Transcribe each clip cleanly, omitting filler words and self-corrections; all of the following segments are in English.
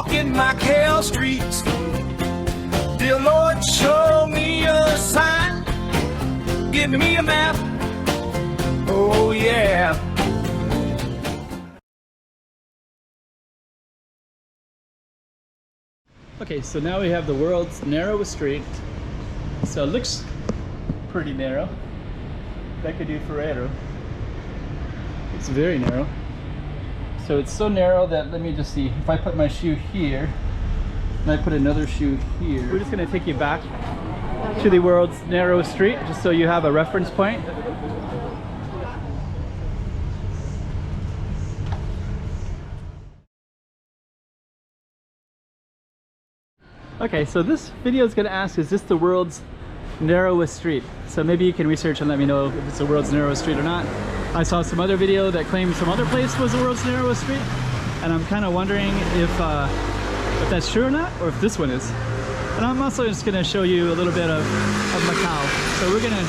Walking Macau Streets. Dear Lord, show me a sign. Give me a map. Oh yeah. Okay, so now we have the world's narrowest street. So it looks pretty narrow. Beco do Ferreiro. It's very narrow. So it's so narrow that, let me just see, if I put my shoe here, and I put another shoe here. We're just gonna take you back to the world's narrowest street, just so you have a reference point. Okay, so this video is going to ask, is this the world's narrowest street? So maybe you can research and let me know if it's the world's narrowest street or not. I saw some other video that claimed some other place was the world's narrowest street, and I'm kind of wondering if that's true or not, or if this one is. And I'm also just going to show you a little bit of Macau. So we're going to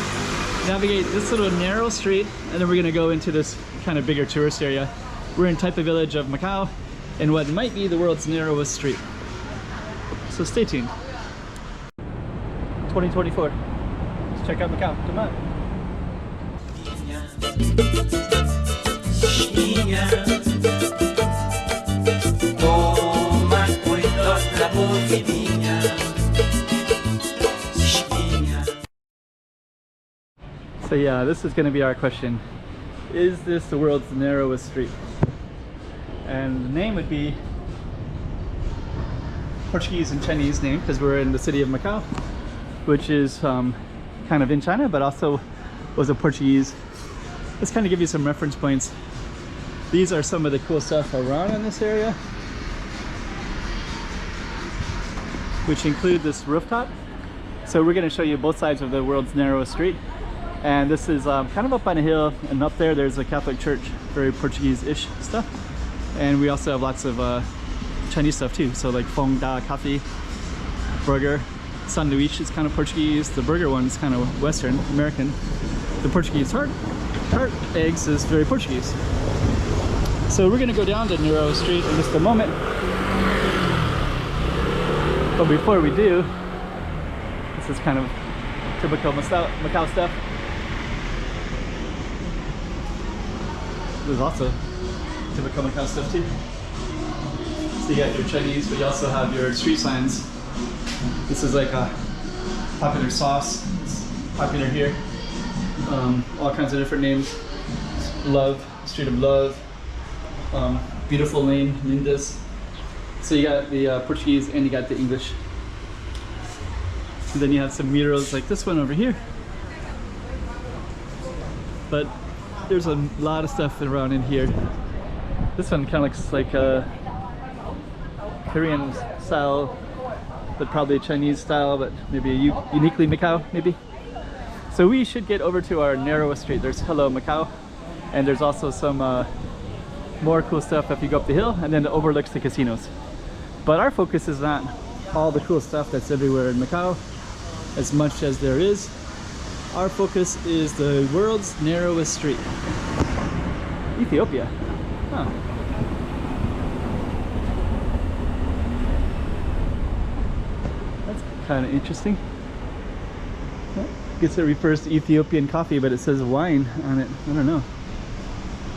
navigate this little narrow street, and then we're going to go into this kind of bigger tourist area. We're in Taipa village of Macau, in what might be the world's narrowest street. So stay tuned. 2024. Let's check out Macau. Come on. So yeah, this is going to be our question. Is this the world's narrowest street? And the name would be Portuguese and Chinese name, because we're in the city of Macau, which is kind of in China, but also was a Portuguese. Let's kind of give you some reference points. These are some of the cool stuff around in this area, which include this rooftop. So we're going to show you both sides of the world's narrowest street. And this is kind of up on a hill, and up there there's a Catholic church, very Portuguese-ish stuff. And we also have lots of Chinese stuff too, so like Fong Da coffee, burger, sanduíche is kind of Portuguese, the burger one is kind of Western American, the Portuguese tart eggs is very Portuguese. So we're gonna go down the narrow street in just a moment, but before we do, this is kind of typical Macau stuff. There's also typical Macau stuff too. So you got your Chinese, but you also have your street signs. This is like a popular sauce. It's popular here. All kinds of different names. Love, Street of Love. Beautiful Lane, Lindas. So you got the Portuguese and you got the English. And then you have some murals like this one over here. But there's a lot of stuff around in here. This one kind of looks like a Korean style, but probably Chinese style, but maybe uniquely Macau, maybe. So we should get over to our narrowest street. There's Hello Macau, and there's also some more cool stuff if you go up the hill, and then it overlooks the casinos. But our focus is not all the cool stuff that's everywhere in Macau, as much as there is. Our focus is the world's narrowest street. Ethiopia. Huh. Kind of interesting. I guess it refers to Ethiopian coffee, but it says wine on it. I don't know.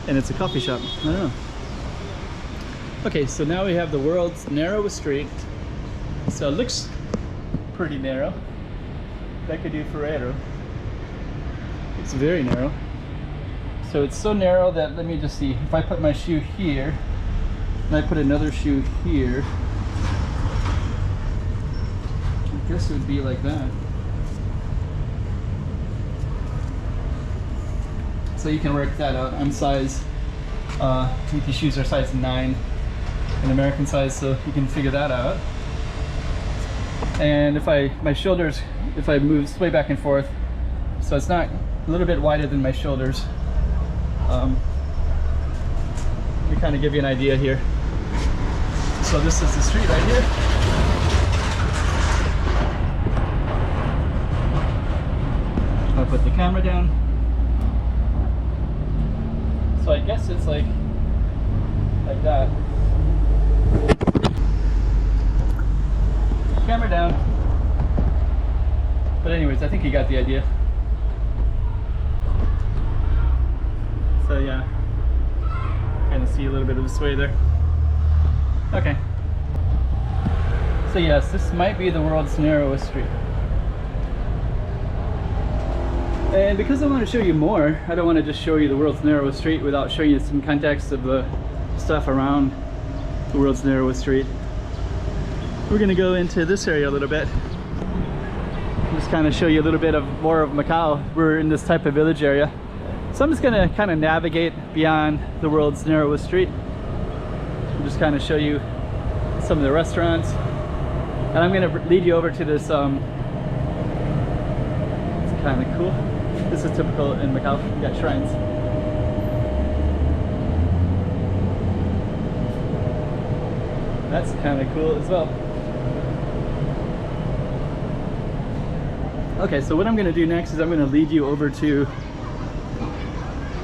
And it's a coffee shop. I don't know. Okay, so now we have the world's narrowest street. So it looks pretty narrow. Beco do Ferreiro. It's very narrow. So it's so narrow that, let me just see, if I put my shoe here, and I put another shoe here, I guess it would be like that. So you can work that out. I'm size, these shoes are size 9, an American size, so you can figure that out. And if my shoulders, if I move sway back and forth, so it's not a little bit wider than my shoulders. We kind of give you an idea here. So this is the street right here. I'll put the camera down. So I guess it's like that. anyways, I think you got the idea. So yeah, kind of see a little bit of the sway there. Okay. So yes, this might be the world's narrowest street. And because I want to show you more, I don't want to just show you the world's narrowest street without showing you some context of the stuff around the world's narrowest street. We're going to go into this area a little bit. Just kind of show you a little bit of more of Macau. We're in this Taipa village area. So I'm just going to kind of navigate beyond the world's narrowest street. And just kind of show you some of the restaurants. And I'm going to lead you over to this, it's kind of cool. This is typical in Macau. You got shrines. That's kind of cool as well. Okay, so what I'm going to do next is I'm going to lead you over to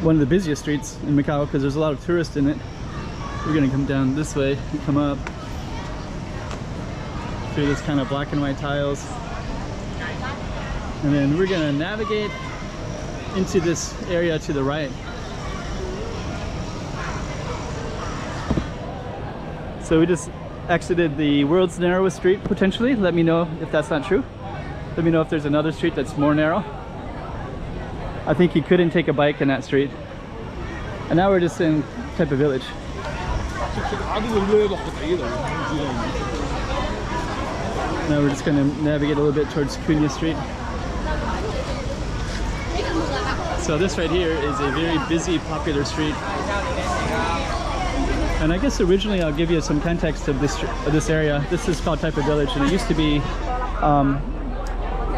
one of the busiest streets in Macau because there's a lot of tourists in it. We're going to come down this way and come up through this kind of black and white tiles. And then we're going to navigate into this area to the right. So we just exited the world's narrowest street, potentially. Let me know if that's not true. Let me know if there's another street that's more narrow. I think you couldn't take a bike in that street. And now we're just in Taipa village. Now we're just going to navigate a little bit towards Cunha Street. So this right here is a very busy, popular street. And I guess originally I'll give you some context of this area. This is called Taipa Village, and it used to be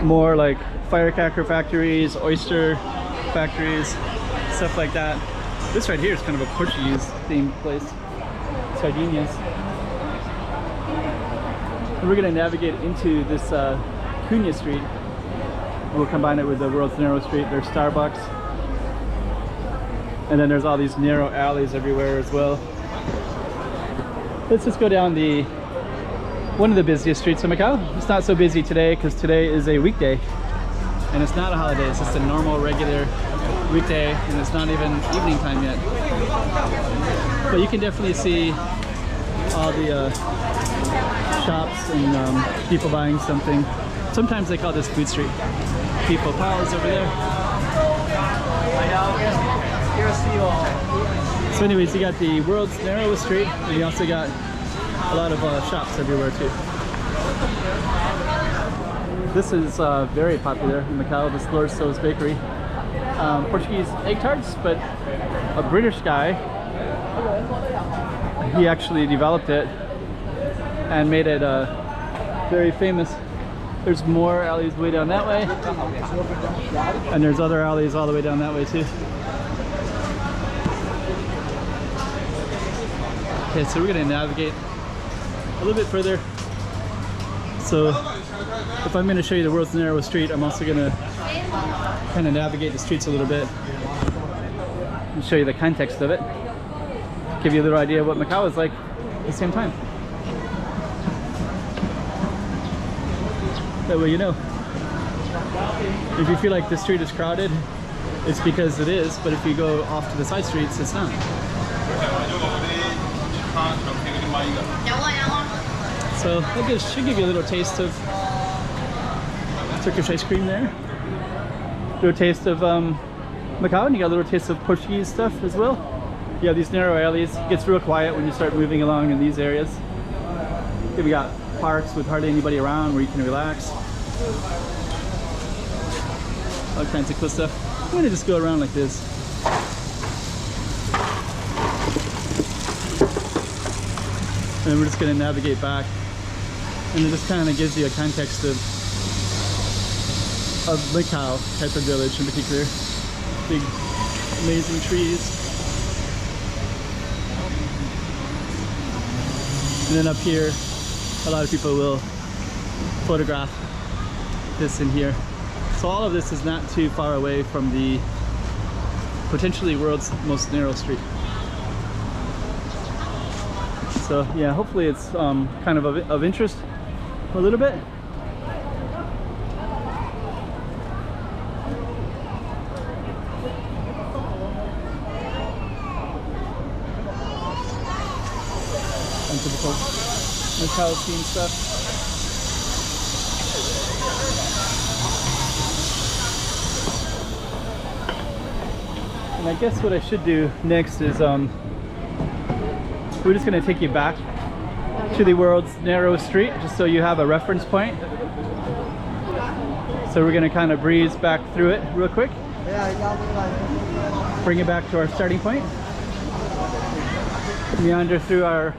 more like firecracker factories, oyster factories, stuff like that. This right here is kind of a Portuguese themed place. Sardinias. And we're going to navigate into this Cunha Street. We'll combine it with the world's narrow street. There's Starbucks. And then there's all these narrow alleys everywhere as well. Let's just go down one of the busiest streets in Macau. It's not so busy today because today is a weekday. And it's not a holiday, it's just a normal, regular weekday. And it's not even evening time yet. But you can definitely see all the shops and people buying something. Sometimes they call this food street. People pause over there. So anyways, you got the world's narrowest street, and you also got a lot of shops everywhere too. This is very popular in Macau, this Lord So's Bakery. Portuguese egg tarts, but a British guy, he actually developed it and made it very famous. There's more alleys way down that way, and there's other alleys all the way down that way too. Okay, so we're going to navigate a little bit further. So if I'm going to show you the world's narrowest street, I'm also going to kind of navigate the streets a little bit and show you the context of it. Give you a little idea of what Macau is like at the same time. That way you know. If you feel like the street is crowded, it's because it is, but if you go off to the side streets, it's not. So that should give you a little taste of Turkish ice cream there. A little taste of Macau, and you got a little taste of Portuguese stuff as well. You have these narrow alleys. It gets real quiet when you start moving along in these areas. Here we got parks with hardly anybody around where you can relax. All kinds of cool stuff. I'm going to just go around like this. And we're just going to navigate back. And it just kind of gives you a context of Macau type of village in particular. Big, amazing trees. And then up here, a lot of people will photograph this in here. So all of this is not too far away from the potentially world's most narrow street. So yeah, hopefully it's kind of interest a little bit. Macau scene stuff. And I guess what I should do next is we're just going to take you back to the world's narrowest street, just so you have a reference point. So we're going to kind of breeze back through it real quick, bring it back to our starting point, meander through our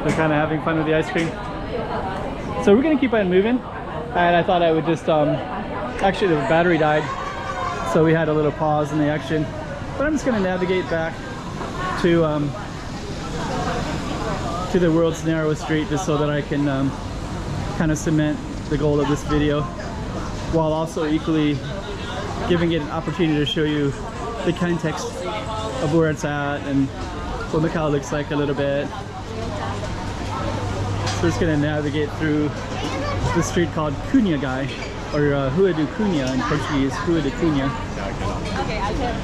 They're kind of having fun with the ice cream. So we're gonna keep on moving, and I thought I would just actually the battery died, so we had a little pause in the action. But I'm just gonna navigate back to the world's narrowest street, just so that I can kind of cement the goal of this video, while also equally giving it an opportunity to show you the context of where it's at and what Macau looks like a little bit. So we're just going to navigate through the street called Cunha Gai, or Rua do Cunha in Portuguese, Rua de Cunha. Okay, I can.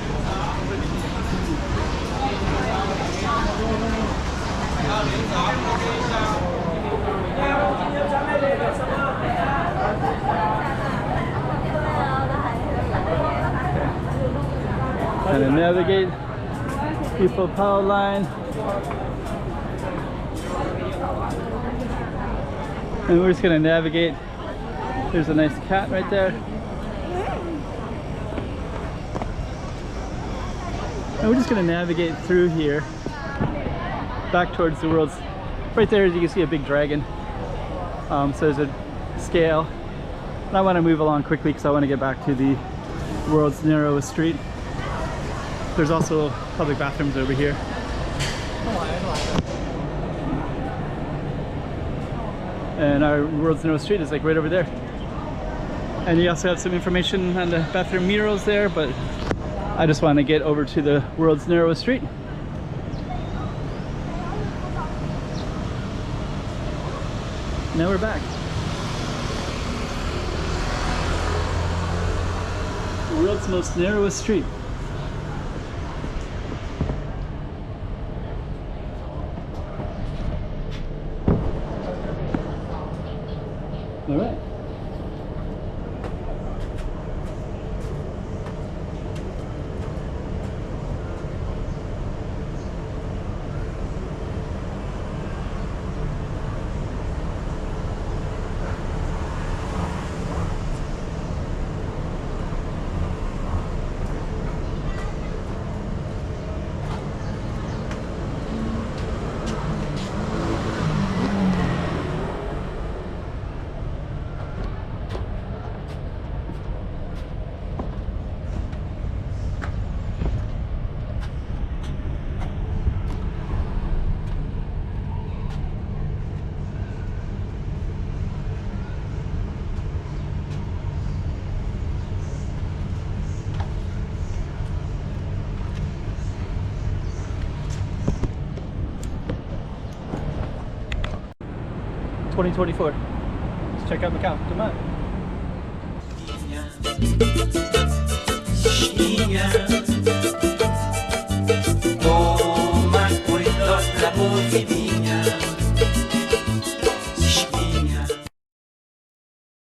Kind of navigate people power line, and we're just going to navigate. There's a nice cat right there, and we're just going to navigate through here back towards the world's. Right there, as you can see, a big dragon. So there's a scale, and I want to move along quickly because I want to get back to the world's narrowest street. There's also public bathrooms over here. And our world's narrowest street is like right over there. And you also have some information on the bathroom murals there, but I just want to get over to the world's narrowest street. Now we're back. The world's most narrowest street. All right. $2024. Let's check out Macau. Come on.